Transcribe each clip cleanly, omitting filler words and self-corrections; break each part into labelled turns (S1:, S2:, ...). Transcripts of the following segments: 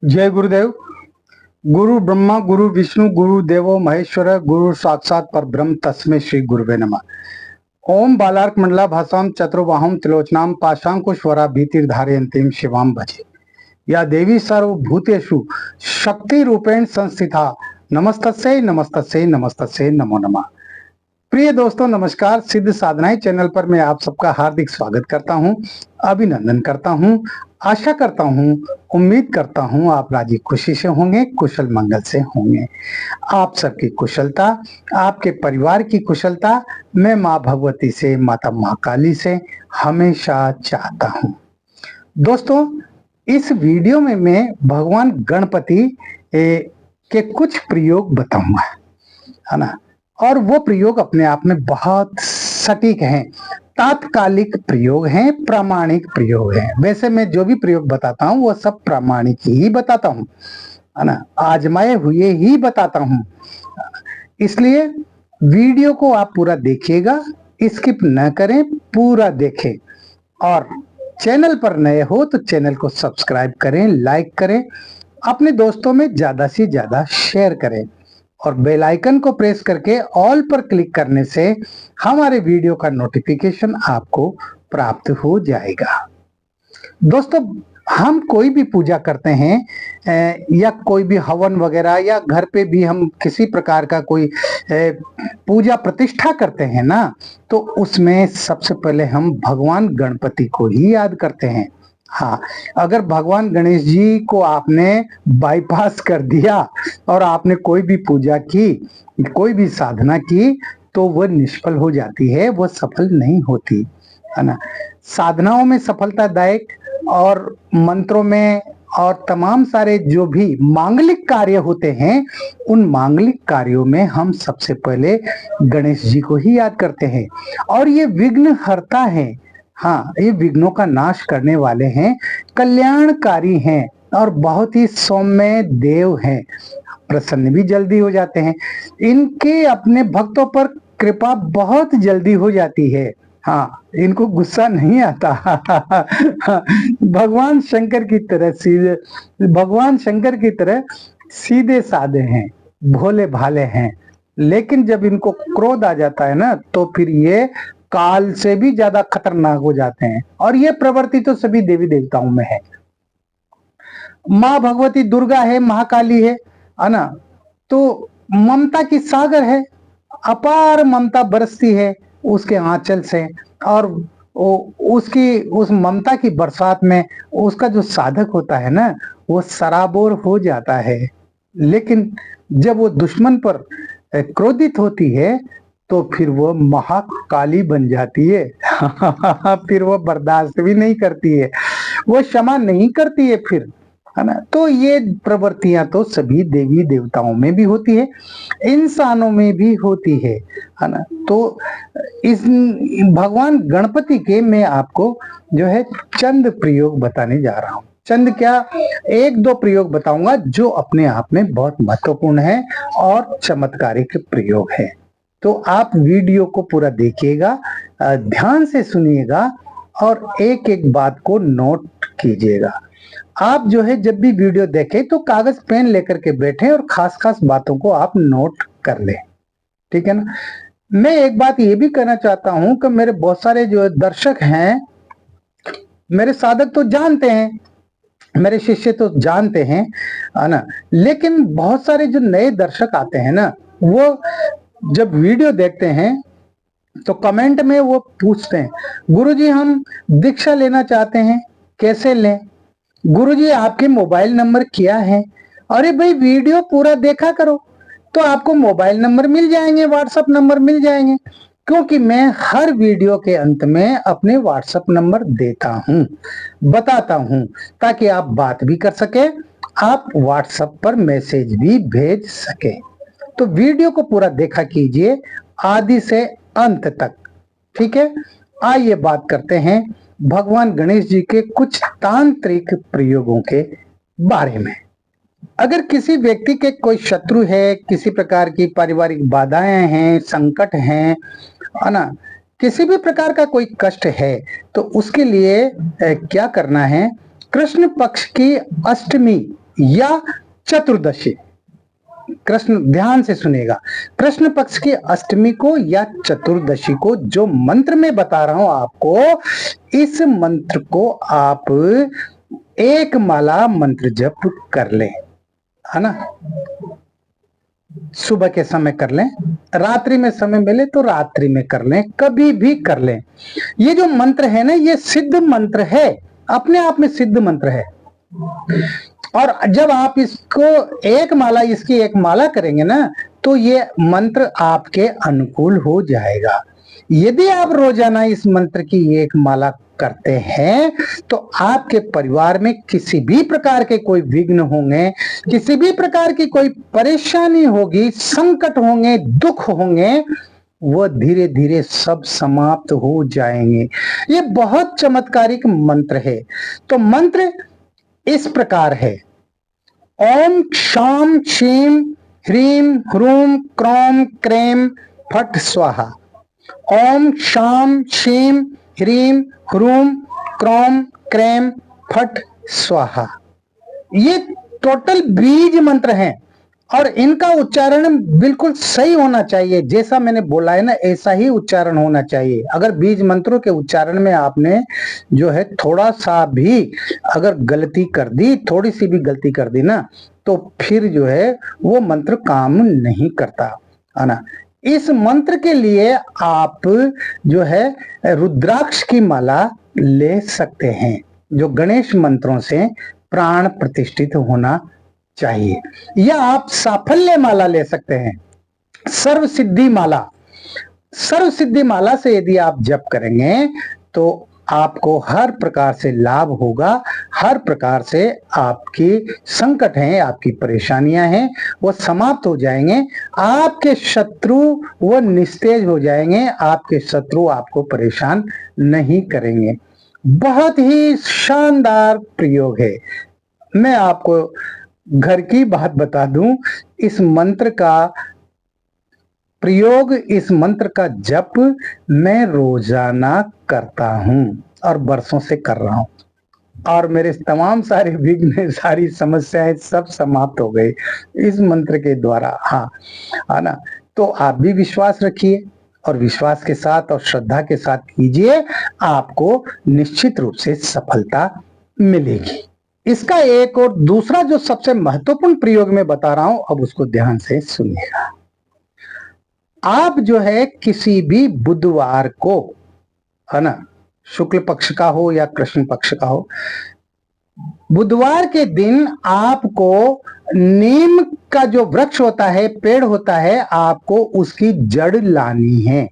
S1: जय गुरुदेव। गुरु ब्रह्मा गुरु विष्णु गुरु देवो महेश्वर गुरु साक्षात पर ब्रह्म तस्मै श्री गुरुवे नमः। ओम बालार्क मंडला भासाम चतुर्बाहुम त्रिलोचनाम पाशांकुश्वरा भीतिर्धारयन्तीम शिवाम भजे। या देवी सर्वभूतेषु शक्ति रूपेण संस्थिता नमस्तस्यै नमस्तस्यै नमस्तस्यै नमो नमः। प्रिय दोस्तों नमस्कार। सिद्ध साधनाएं चैनल पर मैं आप सबका हार्दिक स्वागत करता हूं, अभिनंदन करता हूं, आशा करता हूं, उम्मीद करता हूं आप राजी खुशी से होंगे, कुशल मंगल से होंगे। आप सबकी कुशलता, आपके परिवार की कुशलता मैं माँ भगवती से, माता महाकाली से हमेशा चाहता हूं। दोस्तों इस वीडियो में मैं भगवान गणपति के कुछ प्रयोग बताऊंगा, है ना। और वो प्रयोग अपने आप में बहुत सटीक हैं, तात्कालिक प्रयोग हैं, प्रामाणिक प्रयोग हैं। वैसे मैं जो भी प्रयोग बताता हूँ वो सब प्रामाणिक ही बताता हूँ, है ना, आजमाए हुए ही बताता हूँ। इसलिए वीडियो को आप पूरा देखिएगा, स्किप न करें, पूरा देखें। और चैनल पर नए हो तो चैनल को सब्सक्राइब करें, लाइक करें, अपने दोस्तों में ज्यादा से ज्यादा शेयर करें और बेल आइकन को प्रेस करके ऑल पर क्लिक करने से हमारे वीडियो का नोटिफिकेशन आपको प्राप्त हो जाएगा। दोस्तों हम कोई भी पूजा करते हैं या कोई भी हवन वगैरह या घर पे भी हम किसी प्रकार का कोई पूजा प्रतिष्ठा करते हैं ना, तो उसमें सबसे पहले हम भगवान गणपति को ही याद करते हैं। हाँ, अगर भगवान गणेश जी को आपने बाईपास कर दिया और आपने कोई भी पूजा की, कोई भी साधना की, तो वह निष्फल हो जाती है, वह सफल नहीं होती, है ना। साधनाओं में सफलतादायक और मंत्रों में और तमाम सारे जो भी मांगलिक कार्य होते हैं, उन मांगलिक कार्यों में हम सबसे पहले गणेश जी को ही याद करते हैं। और ये विघ्न हरता है, हाँ, ये विघ्नों का नाश करने वाले हैं, कल्याणकारी हैं और बहुत ही सौम्य देव हैं, प्रसन्न भी जल्दी हो जाते हैं। इनके अपने भक्तों पर कृपा बहुत जल्दी हो जाती है। हाँ, इनको गुस्सा नहीं आता। भगवान शंकर की तरह सीधे साधे हैं, भोले भाले हैं। लेकिन जब इनको क्रोध आ जाता है ना, तो फिर ये काल से भी ज्यादा खतरनाक हो जाते हैं। और ये प्रवृत्ति तो सभी देवी देवताओं में है। माँ भगवती दुर्गा है, महाकाली है ना, तो ममता की सागर है, अपार ममता बरसती है उसके आंचल से। और उस ममता की बरसात में उसका जो साधक होता है ना, वो सराबोर हो जाता है। लेकिन जब वो दुश्मन पर क्रोधित होती है तो फिर वो महाकाली बन जाती है। फिर वो बर्दाश्त भी नहीं करती है, वो क्षमा नहीं करती है फिर, है ना। तो ये प्रवृत्तियां तो सभी देवी देवताओं में भी होती है, इंसानों में भी होती है ना। तो इस भगवान गणपति के मैं आपको जो है चंद प्रयोग बताने जा रहा हूं। चंद क्या, एक दो प्रयोग बताऊंगा जो अपने आप में बहुत महत्वपूर्ण है और चमत्कारिक प्रयोग है। तो आप वीडियो को पूरा देखिएगा, ध्यान से सुनिएगा और एक एक बात को नोट कीजिएगा। आप जो है जब भी वीडियो देखें तो कागज पेन लेकर के बैठे और खास खास बातों को आप नोट कर लें, ठीक है ना। मैं एक बात ये भी कहना चाहता हूं कि मेरे बहुत सारे जो दर्शक हैं, मेरे साधक तो जानते हैं, मेरे शिष्य तो जानते हैं, है ना। लेकिन बहुत सारे जो नए दर्शक आते हैं ना, वो जब वीडियो देखते हैं तो कमेंट में वो पूछते हैं, गुरुजी हम दीक्षा लेना चाहते हैं, कैसे लें? गुरुजी आपके मोबाइल नंबर क्या है? अरे भाई वीडियो पूरा देखा करो तो आपको मोबाइल नंबर मिल जाएंगे, व्हाट्सएप नंबर मिल जाएंगे। क्योंकि मैं हर वीडियो के अंत में अपने व्हाट्सएप नंबर देता हूं, बताता हूं, ताकि आप बात भी कर सके, आप व्हाट्सएप पर मैसेज भी भेज सके। तो वीडियो को पूरा देखा कीजिए आदि से अंत तक, ठीक है। आइए बात करते हैं भगवान गणेश जी के कुछ तांत्रिक प्रयोगों के बारे में। अगर किसी व्यक्ति के कोई शत्रु है, किसी प्रकार की पारिवारिक बाधाएं हैं, संकट हैं, है ना, किसी भी प्रकार का कोई कष्ट है, तो उसके लिए क्या करना है, कृष्ण पक्ष की अष्टमी या चतुर्दशी। कृष्ण ध्यान से सुनेगा, कृष्ण पक्ष की अष्टमी को या चतुर्दशी को जो मंत्र मैं बता रहा हूं आपको, इस मंत्र को आप एक माला मंत्र जप कर लें, है ना। सुबह के समय कर लें, रात्रि में समय मिले तो रात्रि में कर लें, कभी भी कर लें। ये जो मंत्र है ना, ये सिद्ध मंत्र है, अपने आप में सिद्ध मंत्र है। और जब आप इसको इसकी एक माला करेंगे ना, तो ये मंत्र आपके अनुकूल हो जाएगा। यदि आप रोजाना इस मंत्र की एक माला करते हैं तो आपके परिवार में किसी भी प्रकार के कोई विघ्न होंगे, किसी भी प्रकार की कोई परेशानी होगी, संकट होंगे, दुख होंगे, वो धीरे धीरे सब समाप्त हो जाएंगे। ये बहुत चमत्कारिक मंत्र है। तो मंत्र इस प्रकार है, ओम क्षाम क्षीम ह्रीम ह्रूम क्रौम क्रेम फट स्वाहा। ओम क्षाम क्षीम ह्रीम ह्रूम क्रौम क्रेम फट स्वाहा। ये टोटल बीज मंत्र हैं और इनका उच्चारण बिल्कुल सही होना चाहिए। जैसा मैंने बोला है ना, ऐसा ही उच्चारण होना चाहिए। अगर बीज मंत्रों के उच्चारण में आपने जो है थोड़ा सा भी अगर गलती कर दी, थोड़ी सी भी गलती कर दी ना, तो फिर जो है वो मंत्र काम नहीं करता, है ना। इस मंत्र के लिए आप जो है रुद्राक्ष की माला ले सकते हैं, जो गणेश मंत्रों से प्राण प्रतिष्ठित होना चाहिए, या आप साफल्य माला ले सकते हैं, सर्व सिद्धि माला। सर्व सिद्धि माला से यदि आप जप करेंगे तो आपको हर प्रकार से लाभ होगा, हर प्रकार से आपकी संकट हैं, आपकी परेशानियां हैं, वो समाप्त हो जाएंगे। आपके शत्रु वो निस्तेज हो जाएंगे, आपके शत्रु आपको परेशान नहीं करेंगे। बहुत ही शानदार प्रयोग है। मैं आपको घर की बात बता दूं, इस मंत्र का प्रयोग, इस मंत्र का जप मैं रोजाना करता हूं और बरसों से कर रहा हूं, और मेरे तमाम सारे विघ्न, सारी समस्याएं सब समाप्त हो गई इस मंत्र के द्वारा। हाँ, है ना। तो आप भी विश्वास रखिए और विश्वास के साथ और श्रद्धा के साथ कीजिए, आपको निश्चित रूप से सफलता मिलेगी। इसका एक और दूसरा जो सबसे महत्वपूर्ण प्रयोग मैं बता रहा हूं, अब उसको ध्यान से सुनिएगा। आप जो है किसी भी बुधवार को, है ना, शुक्ल पक्ष का हो या कृष्ण पक्ष का हो, बुधवार के दिन आपको नीम का जो वृक्ष होता है, पेड़ होता है, आपको उसकी जड़ लानी है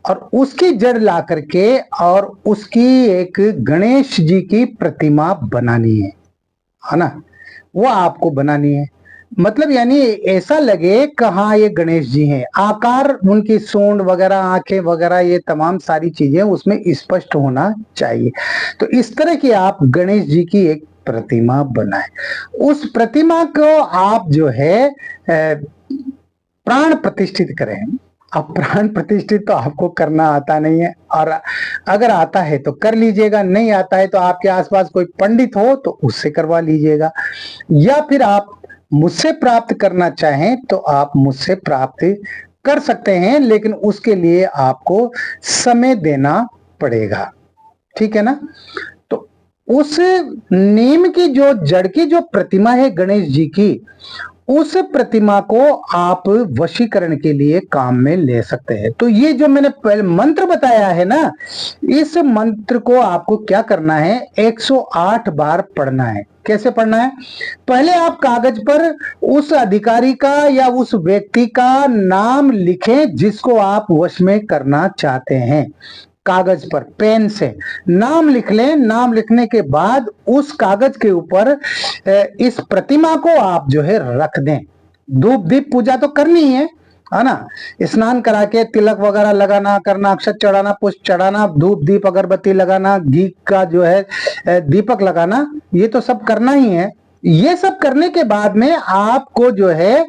S1: और उसकी जड़ ला करके और उसकी एक गणेश जी की प्रतिमा बनानी है ना। वो आपको बनानी है, मतलब यानी ऐसा लगे कि हाँ ये गणेश जी हैं, आकार उनकी सूंड वगैरह, आंखें वगैरह, ये तमाम सारी चीजें उसमें स्पष्ट होना चाहिए। तो इस तरह की आप गणेश जी की एक प्रतिमा बनाएं। उस प्रतिमा को आप जो है प्राण प्रतिष्ठित करें। अब प्राण प्रतिष्ठित तो आपको करना आता नहीं है, और अगर आता है तो कर लीजिएगा, नहीं आता है तो आपके आसपास कोई पंडित हो तो उससे करवा लीजिएगा, या फिर आप मुझसे प्राप्त करना चाहें तो आप मुझसे प्राप्त कर सकते हैं, लेकिन उसके लिए आपको समय देना पड़ेगा, ठीक है ना। तो उस नीम की जो जड़ की जो प्रतिमा है गणेश जी की, उस प्रतिमा को आप वशीकरण के लिए काम में ले सकते हैं। तो ये जो मैंने पहले मंत्र बताया है ना, इस मंत्र को आपको क्या करना है, 108 बार पढ़ना है। कैसे पढ़ना है? पहले आप कागज पर उस अधिकारी का या उस व्यक्ति का नाम लिखें जिसको आप वश में करना चाहते हैं। कागज पर पेन से नाम लिख लें। नाम लिखने के बाद उस कागज के ऊपर इस प्रतिमा को आप जो है रख दें। धूप दीप पूजा तो करनी है ना, स्नान करा के तिलक वगैरह लगाना, करना, अक्षत चढ़ाना, पुष्प चढ़ाना, धूप दीप अगरबत्ती लगाना, घी का जो है दीपक लगाना, ये तो सब करना ही है। ये सब करने के बाद में आपको जो है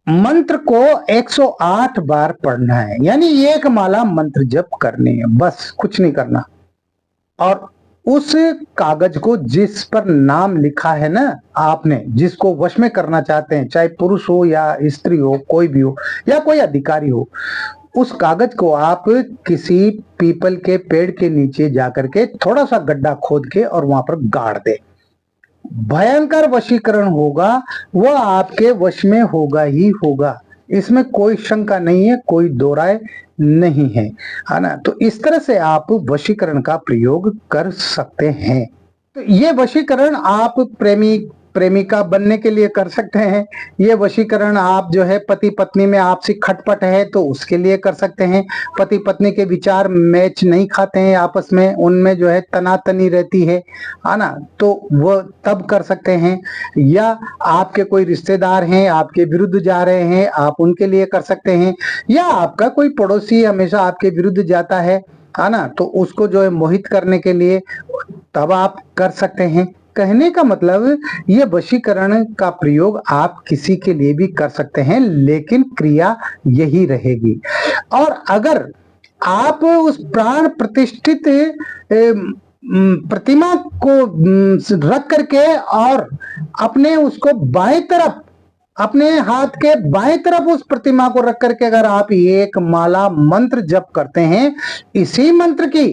S1: मंत्र को 108 बार पढ़ना है, यानी एक माला मंत्र जप करनी है, बस कुछ नहीं करना। और उस कागज को जिस पर नाम लिखा है ना आपने, जिसको वश में करना चाहते हैं, चाहे पुरुष हो या स्त्री हो, कोई भी हो या कोई अधिकारी हो, उस कागज को आप किसी पीपल के पेड़ के नीचे जाकर के थोड़ा सा गड्ढा खोद के और वहां पर गाड़ दे। भयंकर वशीकरण होगा, वह आपके वश में होगा ही होगा, इसमें कोई शंका नहीं है, कोई दो राय नहीं है ना। तो इस तरह से आप वशीकरण का प्रयोग कर सकते हैं। तो ये वशीकरण आप प्रेमी प्रेमिका बनने के लिए कर सकते हैं। ये वशीकरण आप जो है पति पत्नी में आपसी खटपट है तो उसके लिए कर सकते हैं। पति पत्नी के विचार मैच नहीं खाते हैं आपस में, उनमें जो है तनातनी रहती है ना, तो वो तब कर सकते हैं। या आपके कोई रिश्तेदार हैं आपके विरुद्ध जा रहे हैं, आप उनके लिए कर सकते हैं। या आपका कोई पड़ोसी हमेशा आपके विरुद्ध जाता है ना, तो उसको जो है मोहित करने के लिए तब आप कर सकते हैं। कहने का मतलब ये वशीकरण का प्रयोग आप किसी के लिए भी कर सकते हैं, लेकिन क्रिया यही रहेगी। और अगर आप उस प्राण प्रतिष्ठित प्रतिमा को रख करके और अपने उसको बाएं तरफ, अपने हाथ के बाएं तरफ उस प्रतिमा को रख करके अगर आप एक माला मंत्र जप करते हैं इसी मंत्र की,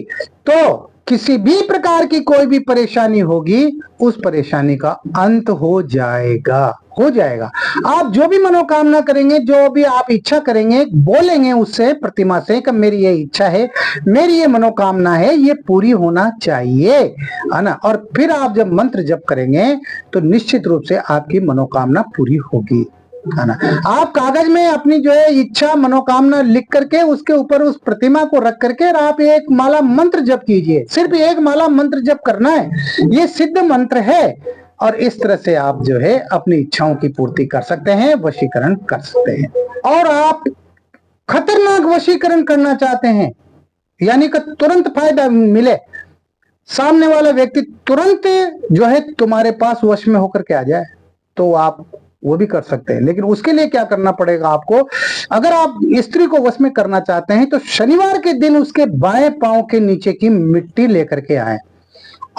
S1: तो किसी भी प्रकार की कोई भी परेशानी होगी उस परेशानी का अंत हो जाएगा, हो जाएगा। आप जो भी मनोकामना करेंगे, जो भी आप इच्छा करेंगे, बोलेंगे उससे प्रतिमा से कि मेरी ये इच्छा है, मेरी ये मनोकामना है, ये पूरी होना चाहिए, है ना। और फिर आप जब मंत्र जप करेंगे तो निश्चित रूप से आपकी मनोकामना पूरी होगी, है ना। आप कागज में अपनी जो है इच्छा मनोकामना लिख करके उसके ऊपर उस प्रतिमा को रख करके और आप एक माला मंत्र जप कीजिए। सिर्फ एक माला मंत्र जप करना है, ये सिद्ध मंत्र है। और इस तरह से आप जो है अपनी इच्छाओं की पूर्ति कर सकते हैं, वशीकरण कर सकते हैं। और आप खतरनाक वशीकरण करना चाहते हैं, यानी कि तुरंत फायदा मिले, सामने वाला व्यक्ति तुरंत जो है तुम्हारे पास वश में होकर के आ जाए, तो आप वो भी कर सकते हैं। लेकिन उसके लिए क्या करना पड़ेगा आपको, अगर आप स्त्री को वश में करना चाहते हैं तो शनिवार के दिन उसके बाएं पांव के नीचे की मिट्टी लेकर के आए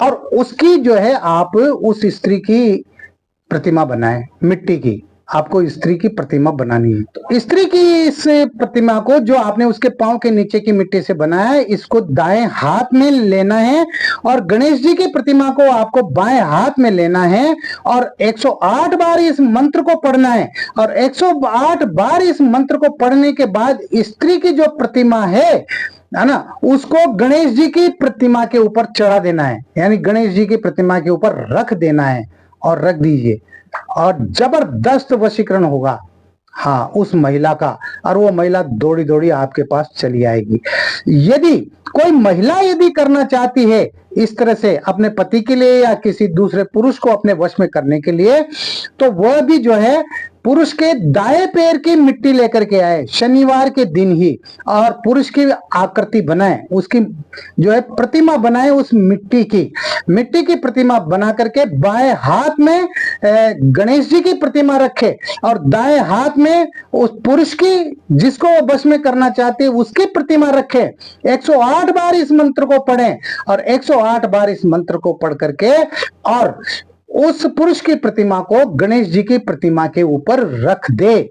S1: और उसकी जो है आप उस स्त्री की प्रतिमा बनाएं, मिट्टी की आपको स्त्री की प्रतिमा बनानी है। तो स्त्री की इस प्रतिमा को जो आपने उसके पांव के नीचे की मिट्टी से बनाया है, इसको दाएं हाथ में लेना है और गणेश जी की प्रतिमा को आपको बाएं हाथ में लेना है और 108 बार इस मंत्र को पढ़ना है। और 108 बार इस मंत्र को पढ़ने के बाद स्त्री की जो प्रतिमा है ना, उसको गणेश जी की प्रतिमा के ऊपर चढ़ा देना है, यानी गणेश जी की प्रतिमा के ऊपर रख देना है और रख दीजिए और जबरदस्त वशीकरण होगा हाँ उस महिला का, और वो महिला दौड़ी दौड़ी आपके पास चली आएगी। यदि कोई महिला यदि करना चाहती है इस तरह से अपने पति के लिए या किसी दूसरे पुरुष को अपने वश में करने के लिए, तो वह भी जो है पुरुष के दाएं पैर की मिट्टी लेकर के आए शनिवार के दिन ही और पुरुष की आकृति बनाए, उसकी जो है प्रतिमा बनाए, उस मिट्टी की प्रतिमा बना करके बाएं हाथ में गणेश जी की प्रतिमा रखे और दाएं हाथ में उस पुरुष की जिसको वो बस में करना चाहते हैं उसकी प्रतिमा रखे। 108 बार इस मंत्र को पढ़ें और 108 बार इस मंत्र को पढ़ करके और उस पुरुष की प्रतिमा को गणेश जी की प्रतिमा के ऊपर रख दे।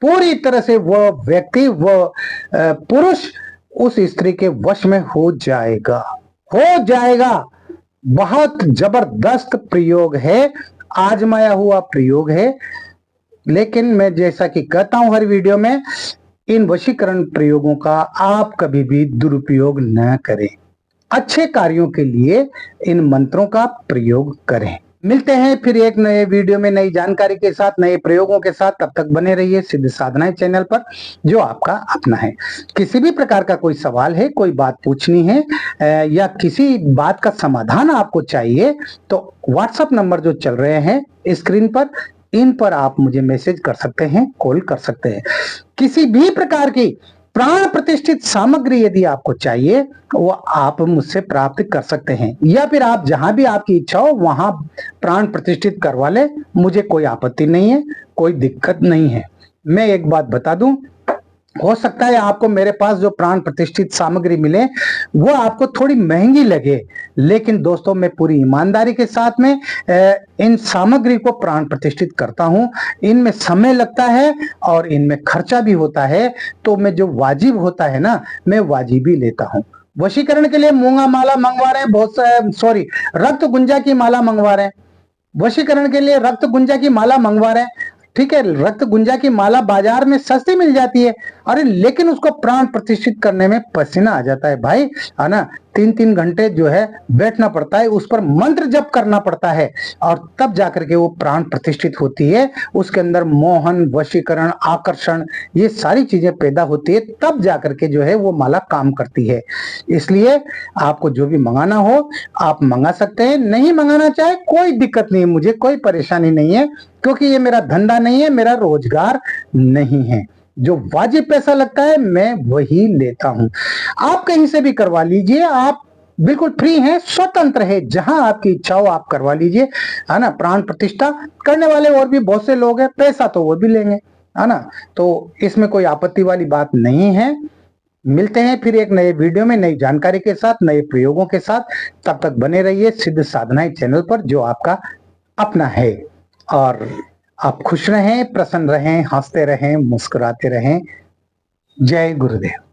S1: पूरी तरह से वह व्यक्ति, वह पुरुष उस स्त्री के वश में हो जाएगा। बहुत जबरदस्त प्रयोग है, आजमाया हुआ प्रयोग है। लेकिन मैं जैसा कि कहता हूं हर वीडियो में, इन वशीकरण प्रयोगों का आप कभी भी दुरुपयोग न करें। अच्छे कार्यों के लिए इन मंत्रों का प्रयोग करें। मिलते हैं फिर एक नए वीडियो में नई जानकारी के साथ, नए प्रयोगों के साथ। तब तक बने रहिए सिद्ध साधनाएं चैनल पर, जो आपका अपना है। किसी भी प्रकार का कोई सवाल है, कोई बात पूछनी है या किसी बात का समाधान आपको चाहिए, तो व्हाट्सएप नंबर जो चल रहे हैं स्क्रीन पर, इन पर आप मुझे मैसेज कर सकते हैं, कॉल कर सकते हैं। किसी भी प्रकार की प्राण प्रतिष्ठित सामग्री यदि आपको चाहिए वो आप मुझसे प्राप्त कर सकते हैं, या फिर आप जहां भी आपकी इच्छा हो वहां प्राण प्रतिष्ठित करवा ले, मुझे कोई आपत्ति नहीं है, कोई दिक्कत नहीं है। मैं एक बात बता दूं, हो सकता है आपको मेरे पास जो प्राण प्रतिष्ठित सामग्री मिले वो आपको थोड़ी महंगी लगे, लेकिन दोस्तों मैं पूरी ईमानदारी के साथ में इन सामग्री को प्राण प्रतिष्ठित करता हूं। इनमें समय लगता है और इनमें खर्चा भी होता है, तो मैं जो वाजिब होता है ना, मैं वाजिबी लेता हूं। वशीकरण के लिए मूंगा माला मंगवा रहे हैं बहुत, सॉरी, रक्त गुंजा की माला मंगवा रहे हैं। वशीकरण के लिए रक्त गुंजा की माला मंगवा रहे हैं, ठीक है, रक्त गुंजा की माला बाजार में सस्ती मिल जाती है, अरे लेकिन उसको प्राण प्रतिष्ठित करने में पसीना आ जाता है भाई, है ना। 3-3 घंटे जो है बैठना पड़ता है, उस पर मंत्र जप करना पड़ता है, और तब जाकर के वो प्राण प्रतिष्ठित होती है। उसके अंदर मोहन, वशीकरण, आकर्षण, ये सारी चीजें पैदा होती है, तब जाकर के जो है वो माला काम करती है। इसलिए आपको जो भी मंगाना हो आप मंगा सकते हैं, नहीं मंगाना चाहे कोई दिक्कत नहीं है, मुझे कोई परेशानी नहीं है, क्योंकि ये मेरा धंधा नहीं है, मेरा रोजगार नहीं है। जो वाजिब पैसा लगता है मैं वही लेता हूं। आप कहीं से भी करवा लीजिए, आप बिल्कुल फ्री हैं, स्वतंत्र है, जहां आपकी इच्छा हो आप करवा लीजिए, है ना। प्राण प्रतिष्ठा करने वाले और भी बहुत से लोग हैं, पैसा तो वो भी लेंगे, है ना। तो इसमें कोई आपत्ति वाली बात नहीं है। मिलते हैं फिर एक नए वीडियो में, नई जानकारी के साथ, नए प्रयोगों के साथ। तब तक बने रहिए सिद्ध साधनाएं चैनल पर, जो आपका अपना है। और आप खुश रहें, प्रसन्न रहें, हंसते रहें, मुस्कुराते रहें। जय गुरुदेव।